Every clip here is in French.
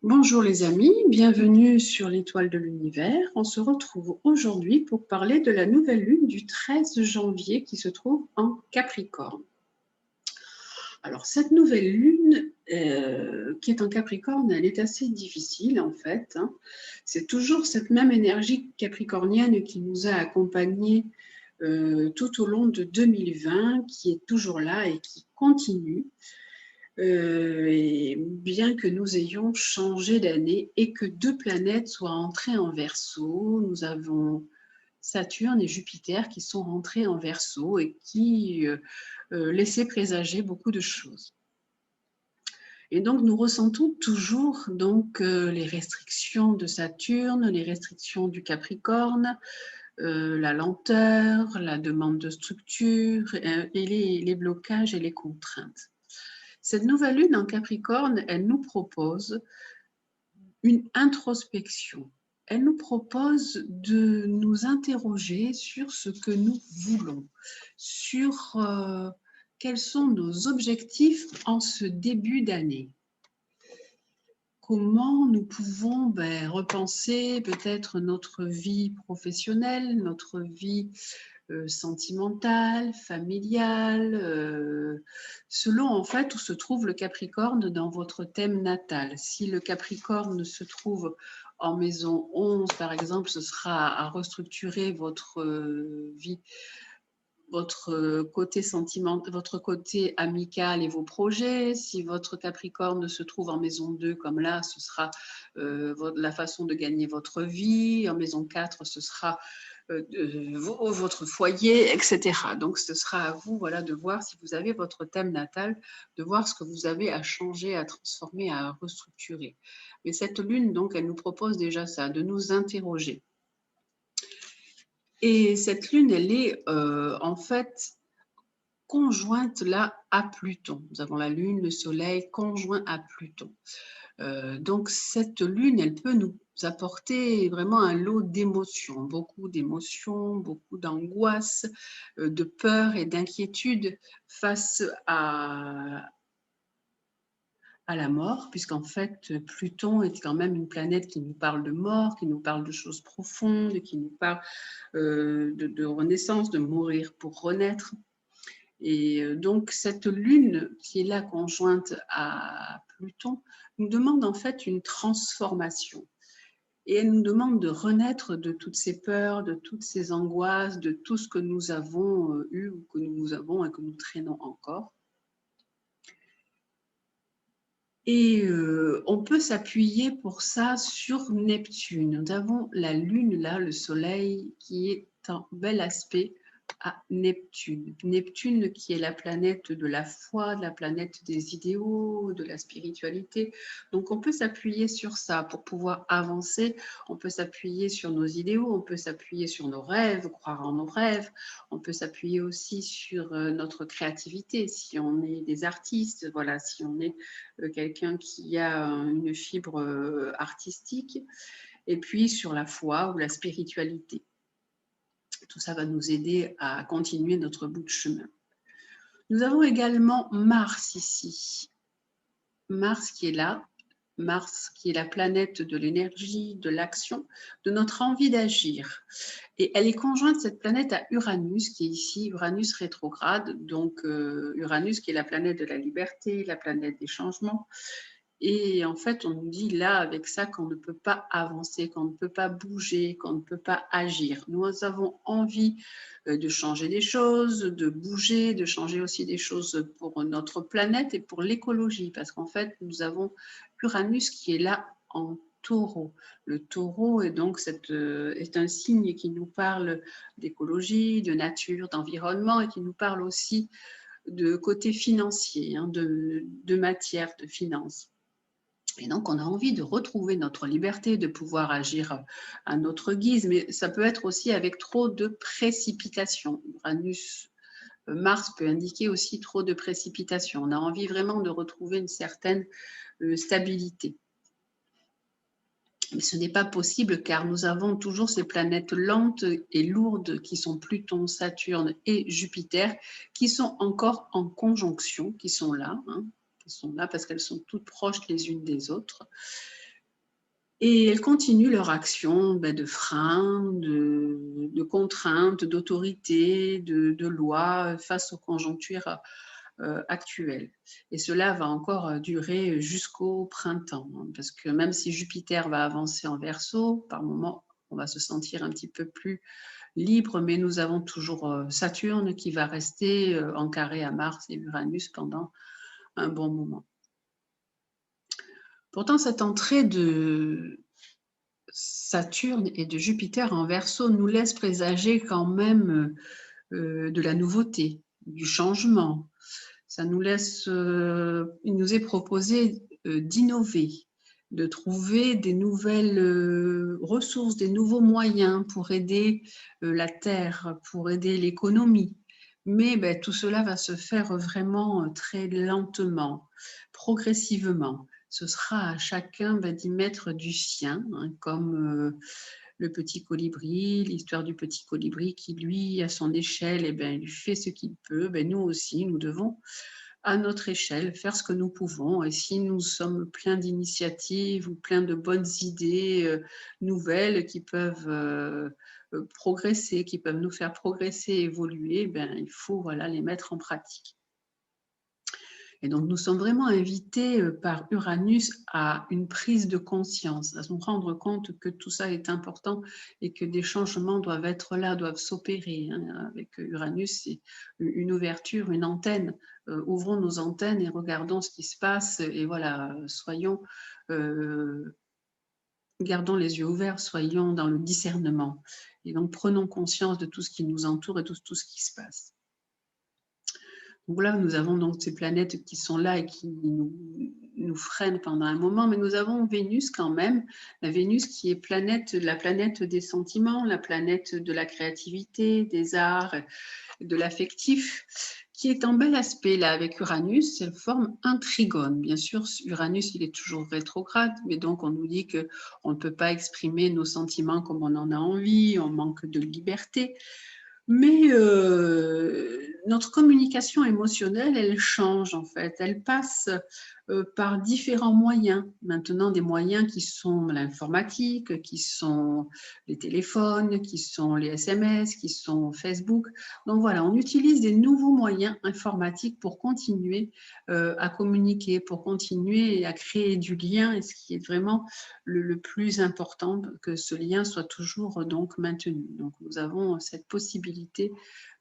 Bonjour les amis, bienvenue sur l'étoile de l'univers. On se retrouve aujourd'hui pour parler de la nouvelle lune du 13 janvier qui se trouve en Capricorne. Alors cette nouvelle lune qui est en Capricorne, elle est assez difficile en fait. C'est toujours cette même énergie capricornienne qui nous a accompagnés tout au long de 2020, qui est toujours là et qui continue. Et bien que nous ayons changé d'année et que deux planètes soient entrées en Verseau, nous avons Saturne et Jupiter qui sont rentrés en Verseau et qui laissaient présager beaucoup de choses. Et donc nous ressentons toujours les restrictions de Saturne, les restrictions du Capricorne, la lenteur, la demande de structure et les blocages et les contraintes. Cette nouvelle lune en Capricorne, elle nous propose une introspection. Elle nous propose de nous interroger sur ce que nous voulons, sur quels sont nos objectifs en ce début d'année. Comment nous pouvons repenser peut-être notre vie professionnelle, notre vie sentimentale, familiale, selon en fait où se trouve le Capricorne dans votre thème natal. Si le Capricorne se trouve en maison 11, par exemple, ce sera à restructurer votre vie, votre côté sentimental, votre côté amical et vos projets. Si votre Capricorne se trouve en maison 2, comme là, ce sera la façon de gagner votre vie. En maison 4, ce sera votre foyer, etc. Donc, ce sera à vous de voir si vous avez votre thème natal, de voir ce que vous avez à changer, à transformer, à restructurer. Mais cette lune, donc, elle nous propose déjà ça, de nous interroger. Et cette lune, elle est en fait conjointe là à Pluton. Nous avons la lune, le soleil conjoint à Pluton. Donc cette lune, elle peut nous apporter vraiment un lot d'émotions, beaucoup d'angoisse, de peur et d'inquiétude face à la mort, puisqu'en fait, Pluton est quand même une planète qui nous parle de mort, qui nous parle de choses profondes, qui nous parle de renaissance, de mourir pour renaître. Et donc, cette lune qui est là conjointe à Pluton nous demande en fait une transformation. Et elle nous demande de renaître de toutes ces peurs, de toutes ces angoisses, de tout ce que nous avons eu ou que nous avons et que nous traînons encore. Et on peut s'appuyer pour ça sur Neptune. Nous avons la lune là, le soleil, qui est en bel aspect à Neptune. Neptune qui est la planète de la foi, la planète des idéaux, de la spiritualité. Donc on peut s'appuyer sur ça pour pouvoir avancer. On peut s'appuyer sur nos idéaux, on peut s'appuyer sur nos rêves, croire en nos rêves. On peut s'appuyer aussi sur notre créativité, si on est des artistes, voilà, si on est quelqu'un qui a une fibre artistique, et puis sur la foi ou la spiritualité. Tout ça va nous aider à continuer notre bout de chemin. Nous avons également Mars ici. Mars qui est là, Mars qui est la planète de l'énergie, de l'action, de notre envie d'agir. Et elle est conjointe, cette planète, à Uranus qui est ici, Uranus rétrograde, donc Uranus qui est la planète de la liberté, la planète des changements. Et en fait, on nous dit là, avec ça, qu'on ne peut pas avancer, qu'on ne peut pas bouger, qu'on ne peut pas agir. Nous avons envie de changer des choses, de bouger, de changer aussi des choses pour notre planète et pour l'écologie, parce qu'en fait, nous avons Uranus qui est là en Taureau. Le Taureau est donc est un signe qui nous parle d'écologie, de nature, d'environnement et qui nous parle aussi de côté financier, de matière, de finances. Et donc, on a envie de retrouver notre liberté, de pouvoir agir à notre guise, mais ça peut être aussi avec trop de précipitation. Uranus, Mars peut indiquer aussi trop de précipitation. On a envie vraiment de retrouver une certaine stabilité. Mais ce n'est pas possible car nous avons toujours ces planètes lentes et lourdes qui sont Pluton, Saturne et Jupiter, qui sont encore en conjonction, qui sont là parce qu'elles sont toutes proches les unes des autres. Et elles continuent leur action de frein, de contrainte, d'autorité, de loi face aux conjonctures actuelles. Et cela va encore durer jusqu'au printemps, hein, parce que même si Jupiter va avancer en Verseau, par moment, on va se sentir un petit peu plus libre, mais nous avons toujours Saturne qui va rester en carré à Mars et Uranus pendant un bon moment. Pourtant, cette entrée de Saturne et de Jupiter en Verseau nous laisse présager quand même de la nouveauté, du changement. Ça nous laisse, il nous est proposé d'innover, de trouver des nouvelles ressources, des nouveaux moyens pour aider la Terre, pour aider l'économie. Mais tout cela va se faire vraiment très lentement, progressivement. Ce sera à chacun d'y mettre du sien, hein, comme le petit colibri, l'histoire du petit colibri qui, lui, à son échelle, il fait ce qu'il peut. Nous aussi, nous devons, à notre échelle, faire ce que nous pouvons. Et si nous sommes pleins d'initiatives ou pleins de bonnes idées nouvelles qui peuvent progresser, qui peuvent nous faire progresser, évoluer, il faut les mettre en pratique. Et donc, nous sommes vraiment invités par Uranus à une prise de conscience, à se rendre compte que tout ça est important et que des changements doivent être là, doivent s'opérer. Hein. Avec Uranus, c'est une ouverture, une antenne. Ouvrons nos antennes et regardons ce qui se passe. Et voilà, gardons les yeux ouverts, soyons dans le discernement. Et donc, prenons conscience de tout ce qui nous entoure et tout ce qui se passe. Donc là, nous avons donc ces planètes qui sont là et qui nous freinent pendant un moment, mais nous avons Vénus quand même, la Vénus qui est la planète des sentiments, la planète de la créativité, des arts, de l'affectif, qui est en bel aspect là avec Uranus. Elle forme un trigone. Bien sûr, Uranus, il est toujours rétrograde, mais donc on nous dit qu'on ne peut pas exprimer nos sentiments comme on en a envie, on manque de liberté. Mais notre communication émotionnelle, elle change en fait. Elle passe par différents moyens. Maintenant, des moyens qui sont l'informatique, qui sont les téléphones, qui sont les SMS, qui sont Facebook. Donc voilà, on utilise des nouveaux moyens informatiques pour continuer à communiquer, pour continuer à créer du lien. Et ce qui est vraiment le plus important, que ce lien soit toujours donc maintenu. Donc nous avons cette possibilité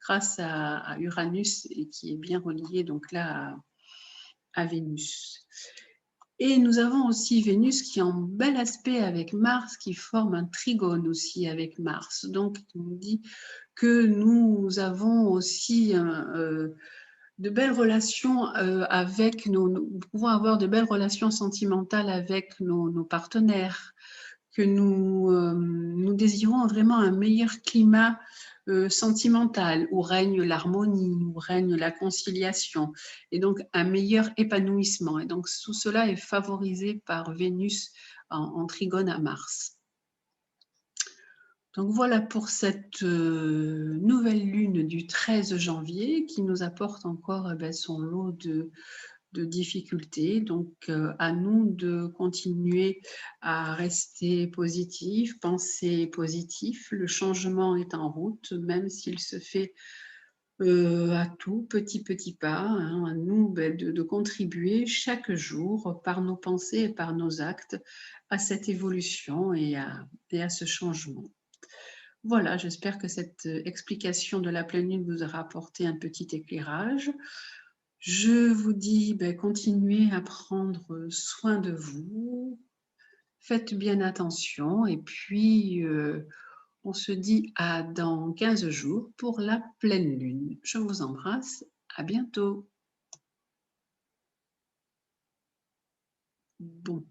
grâce à Uranus et qui est bien relié donc là à Vénus. Et nous avons aussi Vénus qui est en bel aspect avec Mars, qui forme un trigone aussi avec Mars. Donc, il nous dit que nous avons aussi de belles relations avec nous pouvons avoir de belles relations sentimentales avec nos partenaires, que nous désirons vraiment un meilleur climat sentimental où règne l'harmonie, où règne la conciliation et donc un meilleur épanouissement. Et donc tout cela est favorisé par Vénus en trigone à Mars. Donc voilà pour cette nouvelle lune du 13 janvier qui nous apporte encore son lot de difficultés. Donc, à nous de continuer à rester positif, penser positif. Le changement est en route, même s'il se fait à tout petit pas. Hein, à nous de contribuer chaque jour par nos pensées et par nos actes à cette évolution et à ce changement. Voilà, j'espère que cette explication de la pleine lune vous aura apporté un petit éclairage. Je vous dis, continuez à prendre soin de vous, faites bien attention et puis on se dit à dans 15 jours pour la pleine lune. Je vous embrasse, à bientôt. Bon.